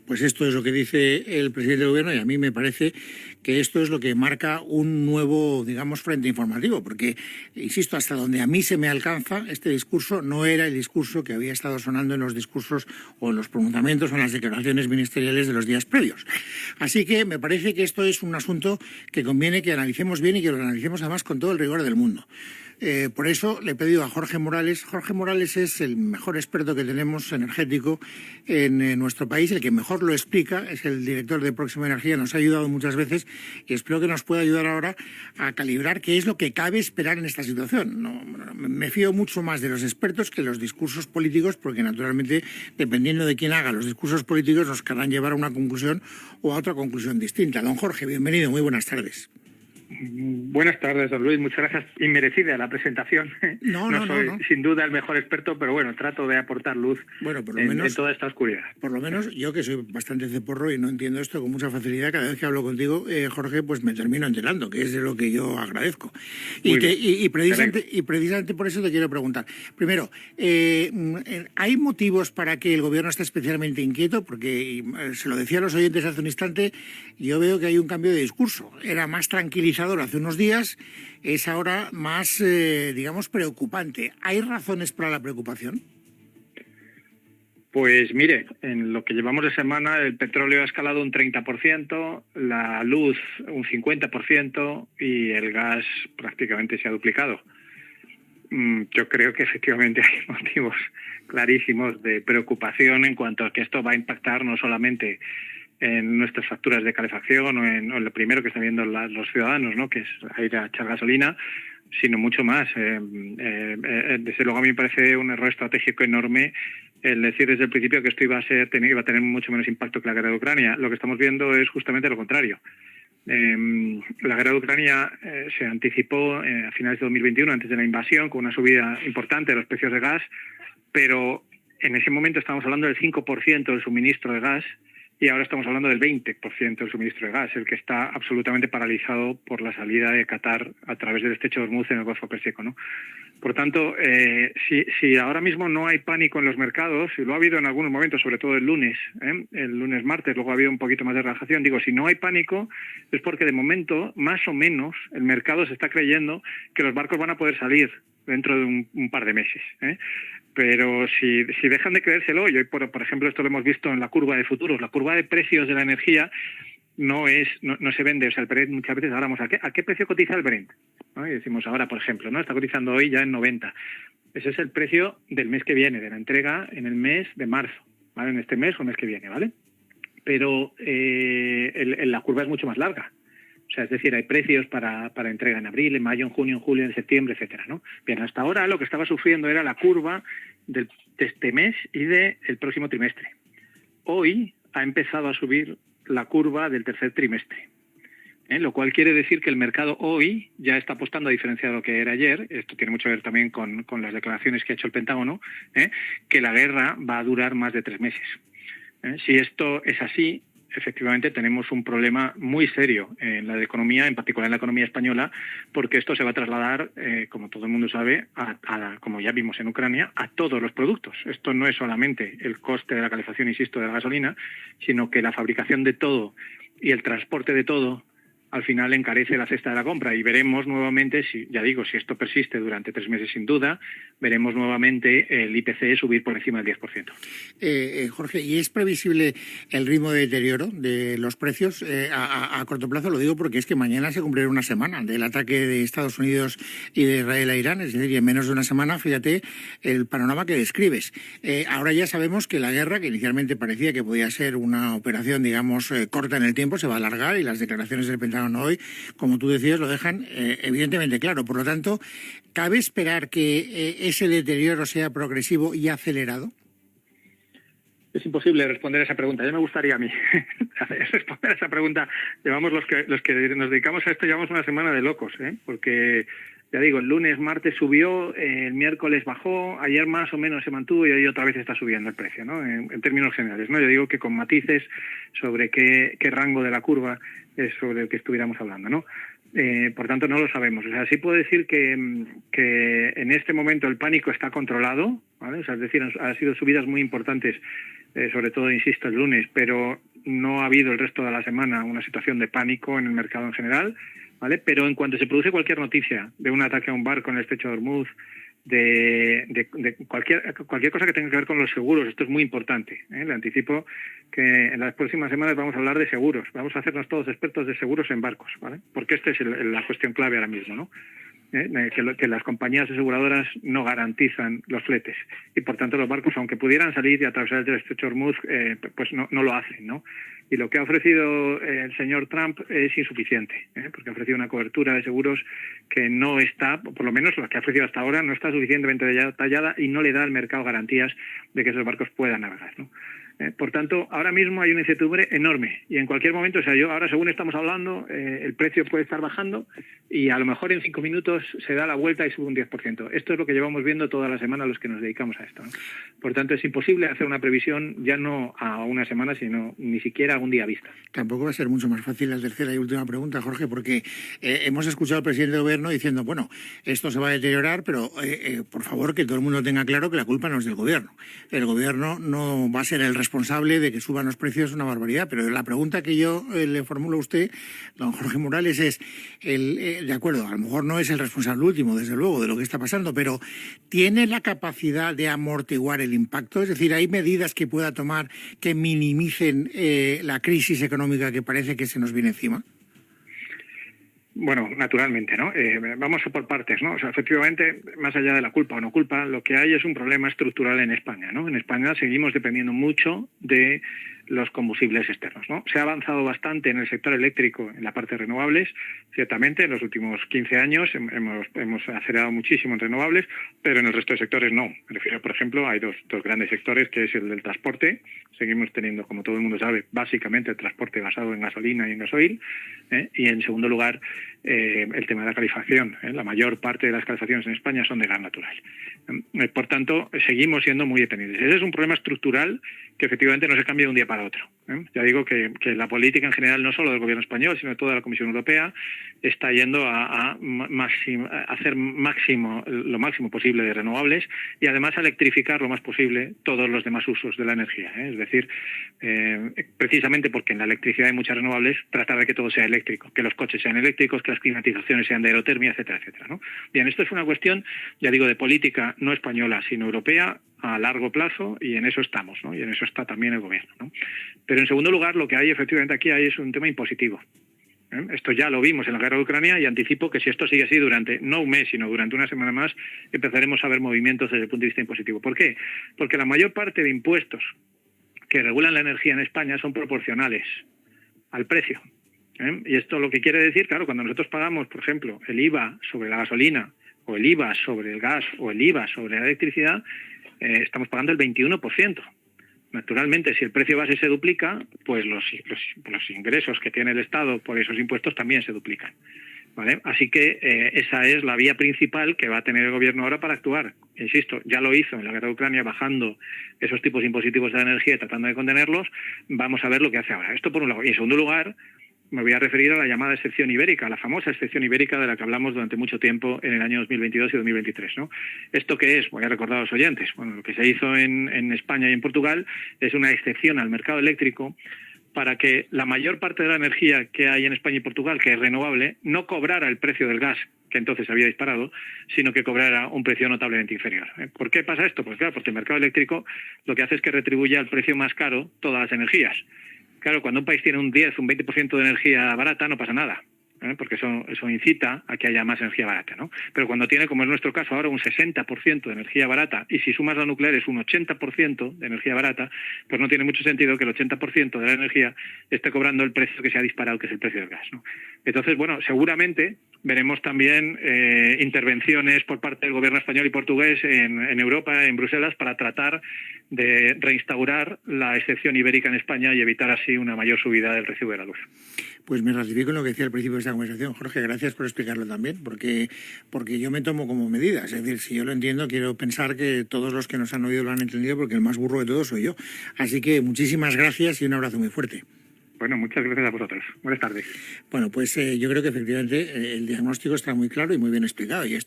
Pues esto es lo que dice el presidente del Gobierno y a mí me parece que esto es lo que marca un nuevo, digamos, frente informativo, porque, insisto, hasta donde a mí se me alcanza, este discurso no era el discurso que había estado sonando en los discursos o en los pronunciamientos o en las declaraciones ministeriales de los días previos. Así que me parece que esto es un asunto que conviene que analicemos bien y que lo analicemos además con todo el rigor del mundo. Por eso le he pedido a Jorge Morales. Jorge Morales es el mejor experto que tenemos energético en nuestro país, el que mejor lo explica, es el director de Próxima Energía, nos ha ayudado muchas veces y espero que nos pueda ayudar ahora a calibrar qué es lo que cabe esperar en esta situación. Me fío mucho más de los expertos que de los discursos políticos, porque naturalmente, dependiendo de quién haga los discursos políticos, nos querrán llevar a una conclusión o a otra conclusión distinta. Don Jorge, bienvenido, muy buenas tardes. Buenas tardes, don Luis. Muchas gracias. Inmerecida la presentación. No soy sin duda el mejor experto, pero bueno, trato de aportar luz en toda esta oscuridad. Por lo menos yo, que soy bastante ceporro y no entiendo esto con mucha facilidad, cada vez que hablo contigo, Jorge, pues me termino enterando, que es de lo que yo agradezco. Y precisamente por eso te quiero preguntar. Primero, ¿hay motivos para que el Gobierno esté especialmente inquieto? Porque, se lo decía a los oyentes hace un instante, yo veo que hay un cambio de discurso. Era más tranquilizador hace unos días, es ahora más, digamos, preocupante. ¿Hay razones para la preocupación? Pues mire, en lo que llevamos de semana el petróleo ha escalado un 30%, la luz un 50% y el gas prácticamente se ha duplicado. Yo creo que efectivamente hay motivos clarísimos de preocupación en cuanto a que esto va a impactar no solamente en nuestras facturas de calefacción o en lo primero que están viendo los ciudadanos, ¿no?, que es ir a echar gasolina, sino mucho más. Desde luego a mí me parece un error estratégico enorme el decir desde el principio que esto iba a tener mucho menos impacto que la guerra de Ucrania. Lo que estamos viendo es justamente lo contrario. La guerra de Ucrania se anticipó a finales de 2021, antes de la invasión, con una subida importante de los precios de gas, pero en ese momento estábamos hablando del 5% del suministro de gas, y ahora estamos hablando del 20% del suministro de gas, el que está absolutamente paralizado por la salida de Qatar a través del estrecho de Hormuz en el Golfo Pérsico, ¿no? Por tanto, si ahora mismo no hay pánico en los mercados, y lo ha habido en algunos momentos, sobre todo el lunes martes, luego ha habido un poquito más de relajación, digo, si no hay pánico es porque de momento, más o menos, el mercado se está creyendo que los barcos van a poder salir dentro de un par de meses, Pero si dejan de creérselo, y hoy, por ejemplo, esto lo hemos visto en la curva de futuros, la curva de precios de la energía no se vende, o sea, el Brent, muchas veces hablamos, ¿a qué precio cotiza el Brent? ¿No? Y decimos ahora, por ejemplo, ¿no?, está cotizando hoy ya en 90. Ese es el precio del mes que viene, de la entrega en el mes de marzo, ¿vale? En este mes o el mes que viene, ¿vale? Pero la curva es mucho más larga. O sea, es decir, hay precios para entrega en abril, en mayo, en junio, en julio, en septiembre, etcétera, ¿no? Bien, hasta ahora lo que estaba sufriendo era la curva de este mes y del próximo trimestre. Hoy ha empezado a subir la curva del tercer trimestre, lo cual quiere decir que el mercado hoy ya está apostando, a diferencia de lo que era ayer. Esto tiene mucho que ver también con las declaraciones que ha hecho el Pentágono, que la guerra va a durar más de 3 meses. Si esto es así, efectivamente tenemos un problema muy serio en la economía, en particular en la economía española, porque esto se va a trasladar, como todo el mundo sabe, como ya vimos en Ucrania, a todos los productos. Esto no es solamente el coste de la calefacción, insisto, de la gasolina, sino que la fabricación de todo y el transporte de todo al final encarece la cesta de la compra, y veremos nuevamente, si esto persiste durante 3 meses sin duda, veremos nuevamente el IPC subir por encima del 10%. Jorge, ¿y es previsible el ritmo de deterioro de los precios a corto plazo? Lo digo porque es que mañana se cumplirá una semana del ataque de Estados Unidos y de Israel a Irán, es decir, y en menos de una semana, fíjate el panorama que describes. Ahora ya sabemos que la guerra, que inicialmente parecía que podía ser una operación, digamos, corta en el tiempo, se va a alargar, y las declaraciones del Pentágono hoy, como tú decías, lo dejan evidentemente claro. Por lo tanto, ¿cabe esperar que ese deterioro sea progresivo y acelerado? Es imposible responder a esa pregunta. Ya me gustaría a mí responder a esa pregunta. Llevamos los que nos dedicamos a esto, llevamos una semana de locos, porque ya digo, el lunes, martes subió, el miércoles bajó, ayer más o menos se mantuvo y hoy otra vez está subiendo el precio, ¿no? En términos generales, ¿no? Yo digo que con matices sobre qué rango de la curva es sobre el que estuviéramos hablando, ¿no? Por tanto, no lo sabemos. O sea, sí puedo decir que en este momento el pánico está controlado, ¿vale? O sea, es decir, han sido subidas muy importantes sobre todo, insisto, el lunes, pero no ha habido el resto de la semana una situación de pánico en el mercado en general, ¿vale? Pero en cuanto se produce cualquier noticia de un ataque a un barco en el estrecho de Hormuz, de cualquier cosa que tenga que ver con los seguros, esto es muy importante, ¿eh? Le anticipo que en las próximas semanas vamos a hablar de seguros, vamos a hacernos todos expertos de seguros en barcos, ¿vale? Porque esta es la cuestión clave ahora mismo, ¿no? Que las compañías aseguradoras no garantizan los fletes y por tanto los barcos, aunque pudieran salir y atravesar el estrecho de Hormuz, pues no lo hacen, ¿no? Y lo que ha ofrecido el señor Trump es insuficiente, porque ha ofrecido una cobertura de seguros que no está, por lo menos lo que ha ofrecido hasta ahora, no está suficientemente detallada y no le da al mercado garantías de que esos barcos puedan navegar, ¿no? Por tanto, ahora mismo hay una incertidumbre enorme y en cualquier momento, ahora según estamos hablando, el precio puede estar bajando y a lo mejor en 5 minutos se da la vuelta y sube un 10%. Esto es lo que llevamos viendo toda la semana los que nos dedicamos a esto, ¿no? Por tanto, es imposible hacer una previsión ya no a una semana, sino ni siquiera a un día vista. Tampoco va a ser mucho más fácil la tercera y última pregunta, Jorge, porque hemos escuchado al presidente del gobierno diciendo, bueno, esto se va a deteriorar, pero por favor que todo el mundo tenga claro que la culpa no es del gobierno. El gobierno no va a ser el responsable de que suban los precios una barbaridad, pero la pregunta que yo le formulo a usted, don Jorge Morales, es, de acuerdo, a lo mejor no es el responsable último, desde luego, de lo que está pasando, pero ¿tiene la capacidad de amortiguar el impacto? Es decir, ¿hay medidas que pueda tomar que minimicen la crisis económica que parece que se nos viene encima? Bueno, naturalmente, ¿no? Vamos a por partes, ¿no? O sea, efectivamente, más allá de la culpa o no culpa, lo que hay es un problema estructural en España, ¿no? En España seguimos dependiendo mucho de los combustibles externos, ¿no? Se ha avanzado bastante en el sector eléctrico, en la parte de renovables, ciertamente, en los últimos 15 años hemos acelerado muchísimo en renovables, pero en el resto de sectores no. Me refiero, por ejemplo, hay dos grandes sectores, que es el del transporte. Seguimos teniendo, como todo el mundo sabe, básicamente el transporte basado en gasolina y en gasoil, y en segundo lugar, el tema de la calefacción. La mayor parte de las calefacciones en España son de gas natural. Por tanto, seguimos siendo muy dependientes. Ese es un problema estructural que efectivamente no se cambia de un día para otro. Ya digo que la política en general, no solo del gobierno español, sino de toda la Comisión Europea, está yendo a hacer lo máximo posible de renovables y además a electrificar lo más posible todos los demás usos de la energía. Es decir, precisamente porque en la electricidad hay muchas renovables, tratar de que todo sea eléctrico, que los coches sean eléctricos, que las climatizaciones sean de aerotermia, etcétera, etcétera, ¿no? Bien, esto es una cuestión, ya digo, de política no española, sino europea, a largo plazo, y en eso estamos, ¿no? Y en eso está también el gobierno, ¿no? Pero en segundo lugar, lo que hay efectivamente aquí es un tema impositivo. Esto ya lo vimos en la guerra de Ucrania y anticipo que si esto sigue así durante, no un mes, sino durante una semana más, empezaremos a ver movimientos desde el punto de vista impositivo. ¿Por qué? Porque la mayor parte de impuestos que regulan la energía en España son proporcionales al precio. Y esto lo que quiere decir, claro, cuando nosotros pagamos, por ejemplo, el IVA sobre la gasolina, o el IVA sobre el gas, o el IVA sobre la electricidad, estamos pagando el 21%. Naturalmente, si el precio base se duplica, pues los ingresos que tiene el Estado por esos impuestos también se duplican, ¿vale? Así que esa es la vía principal que va a tener el gobierno ahora para actuar. Insisto, ya lo hizo en la guerra de Ucrania, bajando esos tipos impositivos de la energía y tratando de contenerlos. Vamos a ver lo que hace ahora. Esto por un lado. Y en segundo lugar, me voy a referir a la llamada excepción ibérica, la famosa excepción ibérica de la que hablamos durante mucho tiempo en el año 2022 y 2023, ¿no? ¿Esto qué es? Voy a recordar a los oyentes. Bueno, lo que se hizo en España y en Portugal es una excepción al mercado eléctrico para que la mayor parte de la energía que hay en España y Portugal, que es renovable, no cobrara el precio del gas, que entonces había disparado, sino que cobrara un precio notablemente inferior. ¿Por qué pasa esto? Pues claro, porque el mercado eléctrico lo que hace es que retribuye al precio más caro todas las energías. Claro, cuando un país tiene un 10, un 20% de energía barata, no pasa nada, porque eso incita a que haya más energía barata, ¿no? Pero cuando tiene, como es nuestro caso ahora, un 60% de energía barata, y si sumas la nuclear es un 80% de energía barata, pues no tiene mucho sentido que el 80% de la energía esté cobrando el precio que se ha disparado, que es el precio del gas, ¿no? Entonces, bueno, seguramente veremos también intervenciones por parte del gobierno español y portugués en Europa, en Bruselas, para tratar de reinstaurar la excepción ibérica en España y evitar así una mayor subida del recibo de la luz. Pues me ratifico en lo que decía al principio de esta conversación, Jorge, gracias por explicarlo también, porque yo me tomo como medidas. Es decir, si yo lo entiendo, quiero pensar que todos los que nos han oído lo han entendido, porque el más burro de todos soy yo. Así que muchísimas gracias y un abrazo muy fuerte. Bueno, muchas gracias a vosotros. Buenas tardes. Bueno, pues yo creo que efectivamente el diagnóstico está muy claro y muy bien explicado. Y